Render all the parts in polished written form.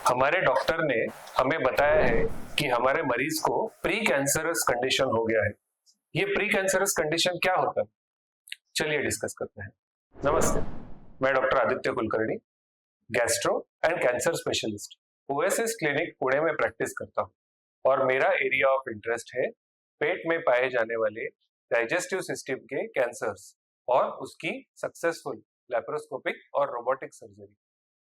हमारे डॉक्टर ने हमें बताया है कि हमारे मरीज को प्री कैंसरस कंडीशन हो गया है। ये प्री कैंसरस कंडीशन क्या होता है, चलिए डिस्कस करते हैं। नमस्ते, मैं doctor Aditya Kulkarni, gastro and cancer specialist, OSS clinic Pune में प्रैक्टिस करता हूँ और मेरा एरिया ऑफ इंटरेस्ट है पेट में पाए जाने वाले डाइजेस्टिव सिस्टम के कैंसर्स और उसकी सक्सेसफुल लैप्रोस्कोपिक और रोबोटिक सर्जरी।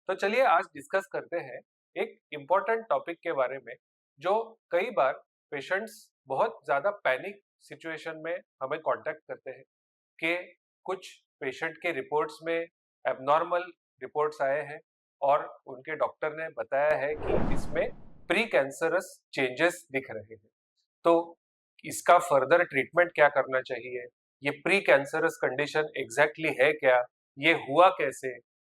तो चलिए आज डिस्कस करते हैं एक इम्पोर्टेंट टॉपिक के बारे में जो कई बार पेशेंट्स बहुत ज्यादा पैनिक सिचुएशन में हमें कांटेक्ट करते हैं कि कुछ पेशेंट के रिपोर्ट्स में एबनॉर्मल रिपोर्ट्स आए हैं और उनके डॉक्टर ने बताया है कि इसमें प्री कैंसरस चेंजेस दिख रहे हैं। तो इसका फर्दर ट्रीटमेंट क्या करना चाहिए, ये प्री कैंसरस कंडीशन एग्जैक्टली है क्या, ये हुआ कैसे,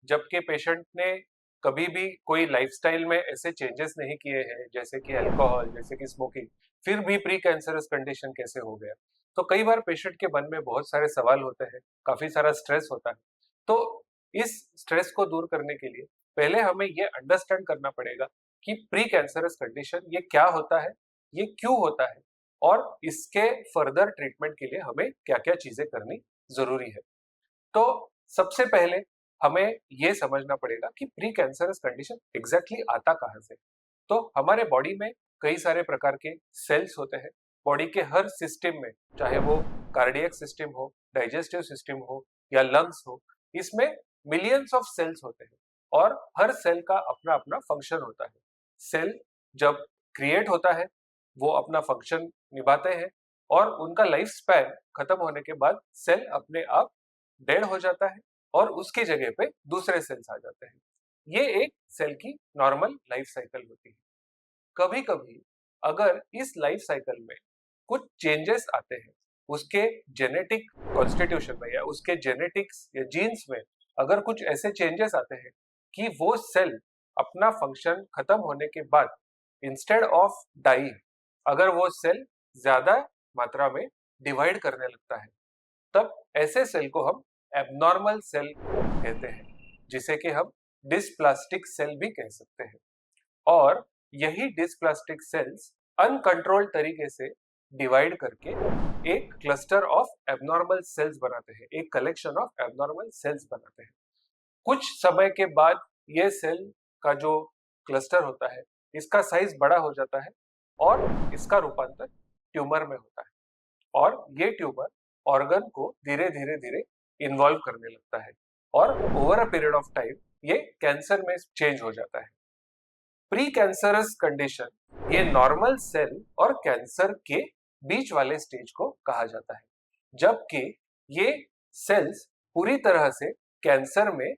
जबकि पेशेंट ने कभी भी कोई लाइफस्टाइल में ऐसे चेंजेस नहीं किए हैं जैसे कि अल्कोहल, जैसे कि स्मोकिंग, फिर भी प्री कैंसरस कंडीशन कैसे हो गया। तो कई बार पेशेंट के मन में बहुत सारे सवाल होते हैं, काफी सारा स्ट्रेस होता है। तो इस स्ट्रेस को दूर करने के लिए पहले हमें ये अंडरस्टैंड करना पड़ेगा कि प्री कैंसरस कंडीशन ये क्या होता है, ये क्यों होता है और इसके फर्दर ट्रीटमेंट के लिए हमें क्या क्या चीजें करनी जरूरी है। तो सबसे पहले हमें ये समझना पड़ेगा कि प्री कैंसरस कंडीशन एग्जैक्टली आता कहाँ से। तो हमारे बॉडी में कई सारे प्रकार के सेल्स होते हैं। बॉडी के हर सिस्टम में, चाहे वो कार्डियक सिस्टम हो, डाइजेस्टिव सिस्टम हो या लंग्स हो, इसमें मिलियंस ऑफ सेल्स होते हैं और हर सेल का अपना अपना फंक्शन होता है। सेल जब क्रिएट होता है वो अपना फंक्शन निभाते हैं और उनका लाइफ स्पैन खत्म होने के बाद सेल अपने आप डेड हो जाता है और उसकी जगह पे दूसरे सेल्स आ जाते हैं। ये एक सेल की नॉर्मल लाइफ साइकिल होती है। कभी कभी अगर इस लाइफ साइकिल में कुछ चेंजेस आते हैं, उसके जेनेटिक कॉन्स्टिट्यूशन में या उसके जेनेटिक्स या जीन्स में अगर कुछ ऐसे चेंजेस आते हैं कि वो सेल अपना फंक्शन खत्म होने के बाद इंस्टेड ऑफ डाइंग, अगर वो सेल ज्यादा मात्रा में डिवाइड करने लगता है, तब ऐसे सेल को हम एबनॉर्मल सेल कहते हैं, जिसे कि हम डिस्प्लास्टिक सेल भी कह सकते हैं। और यही डिस्प्लास्टिक सेल्स अनकंट्रोल्ड तरीके से डिवाइड करके एक क्लस्टर ऑफ एबनॉर्मल सेल्स बनाते हैं, एक कलेक्शन ऑफ एबनॉर्मल सेल्स बनाते हैं। कुछ समय के बाद ये सेल का जो क्लस्टर होता है, इसका साइज बड़ा हो जाता है और इसका रूपांतर ट्यूमर में होता है और ये ट्यूमर ऑर्गन को धीरे धीरे धीरे इन्वॉल्व करने लगता है और over a period of time ये कैंसर में चेंज हो जाता है। प्री कैंसरस कंडीशन ये नॉर्मल सेल और कैंसर के बीच वाले स्टेज को कहा जाता है, जबकि ये सेल्स पूरी तरह से कैंसर में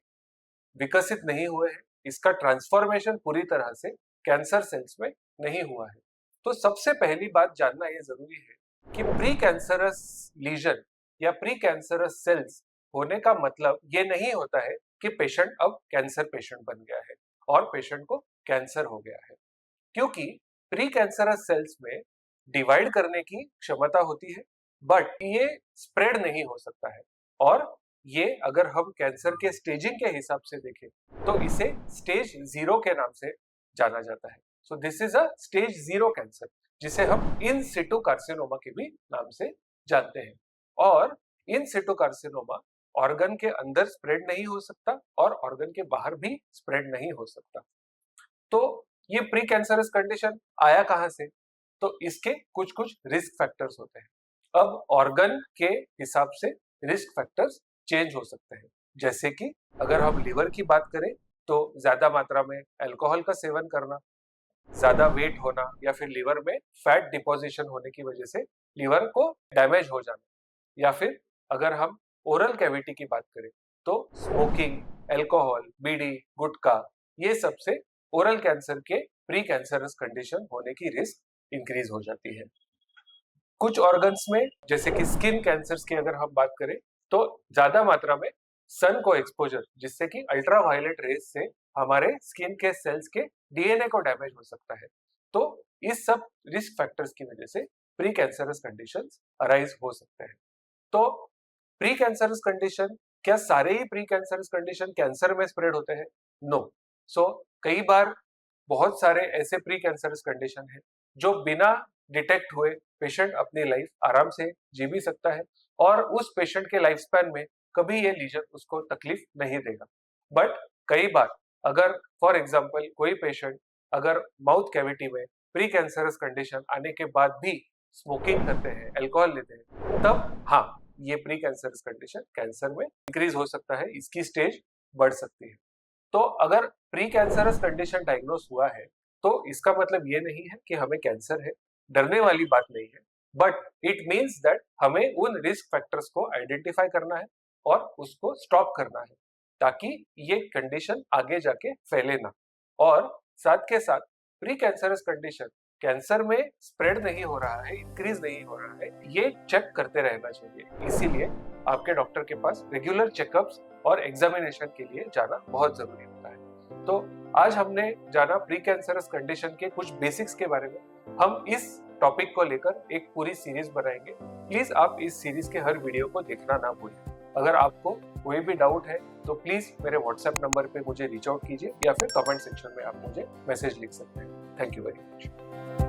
विकसित नहीं हुए हैं, इसका ट्रांसफॉर्मेशन पूरी तरह से कैंसर सेल्स में नहीं हुआ है। तो सबसे पहली बात जानना ये जरूरी है कि प्री कैंसरस लीजन या प्री कैंसरस सेल्स होने का मतलब ये नहीं होता है कि पेशेंट अब कैंसर पेशेंट बन गया है और पेशेंट को कैंसर हो गया है, क्योंकि प्री कैंसरस सेल्स में डिवाइड करने की क्षमता होती है, बट ये स्प्रेड नहीं हो सकता है। और ये अगर हम कैंसर के स्टेजिंग के हिसाब से देखें तो इसे स्टेज 0 के नाम से जाना जाता है। So this is a stage 0 cancer, जिसे हम इन सिटू कार्सिनोमा के भी नाम से जानते हैं। और इन सिटू कार्सिनोमा ऑर्गन के अंदर स्प्रेड नहीं हो सकता और ऑर्गन के बाहर भी स्प्रेड नहीं हो सकता। तो ये प्री कैंसरस कंडीशन आया कहां से? तो इसके कुछ कुछ रिस्क फैक्टर्स होते हैं। अब ऑर्गन के हिसाब से रिस्क फैक्टर्स चेंज हो सकते हैं, जैसे कि अगर हम लिवर की बात करें तो ज्यादा मात्रा में अल्कोहल का सेवन करना, ज्यादा वेट होना या फिर लिवर में फैट डिपोजिशन होने की वजह से लिवर को डैमेज हो जाना, या फिर अगर हम ओरल कैविटी की बात करें तो स्मोकिंग, अल्कोहल, बीड़ी, गुटखा, ये सबसे ओरल कैंसर के प्री कैंसरस कंडीशन होने की रिस्क इंक्रीज हो जाती है। कुछ ऑर्गन्स में जैसे कि स्किन कैंसर्स की अगर हम बात करें तो ज्यादा मात्रा में सन को एक्सपोजर, जिससे कि अल्ट्रा वायलेट रेज से हमारे स्किन के सेल्स के डीएनए को डैमेज हो सकता है। तो इस सब रिस्क फैक्टर्स की वजह से प्री कैंसरस कंडीशंस अराइज हो सकते हैं। तो प्री कैंसरस कंडीशन, क्या सारे ही प्री कैंसरस कंडीशन कैंसर में स्प्रेड होते हैं? नो। सो कई बार बहुत सारे ऐसे प्री कैंसरस कंडीशन है जो बिना डिटेक्ट हुए पेशेंट अपनी लाइफ आराम से जी भी सकता है और उस पेशेंट के लाइफ स्पैन में कभी ये लीजन उसको तकलीफ नहीं देगा। बट कई बार अगर फॉर एग्जांपल कोई पेशेंट अगर माउथ कैविटी में प्री कैंसरस कंडीशन आने के बाद भी स्मोकिंग करते हैं, अल्कोहल लेते हैं, तब हाँ, ये प्री कैंसरस कंडीशन कैंसर में इंक्रीज हो सकता है, इसकी स्टेज बढ़ सकती है। तो अगर प्री कैंसरस कंडीशन डायग्नोस हुआ है तो इसका मतलब ये नहीं है कि हमें कैंसर है, डरने वाली बात नहीं है, बट इट मीन्स दैट हमें उन रिस्क फैक्टर्स को आइडेंटिफाई करना है और उसको स्टॉप करना है ताकि ये कंडीशन आगे जाके फैले ना। और साथ के साथ प्री कैंसरस कंडीशन कैंसर में स्प्रेड नहीं हो रहा है, इंक्रीज नहीं हो रहा है, ये चेक करते रहना चाहिए। इसीलिए आपके डॉक्टर के पास रेगुलर चेकअप्स और एग्जामिनेशन के लिए जाना बहुत जरूरी होता है। तो आज हमने जाना प्री कैंसरस कंडीशन के कुछ बेसिक्स के बारे में। हम इस टॉपिक को लेकर एक पूरी सीरीज बनाएंगे। प्लीज आप इस सीरीज के हर वीडियो को देखना ना भूलें। अगर आपको कोई भी डाउट है तो प्लीज मेरे व्हाट्सएप नंबर पे मुझे रीच आउट कीजिए या फिर कमेंट सेक्शन में आप मुझे मैसेज लिख सकते हैं। Thank you very much.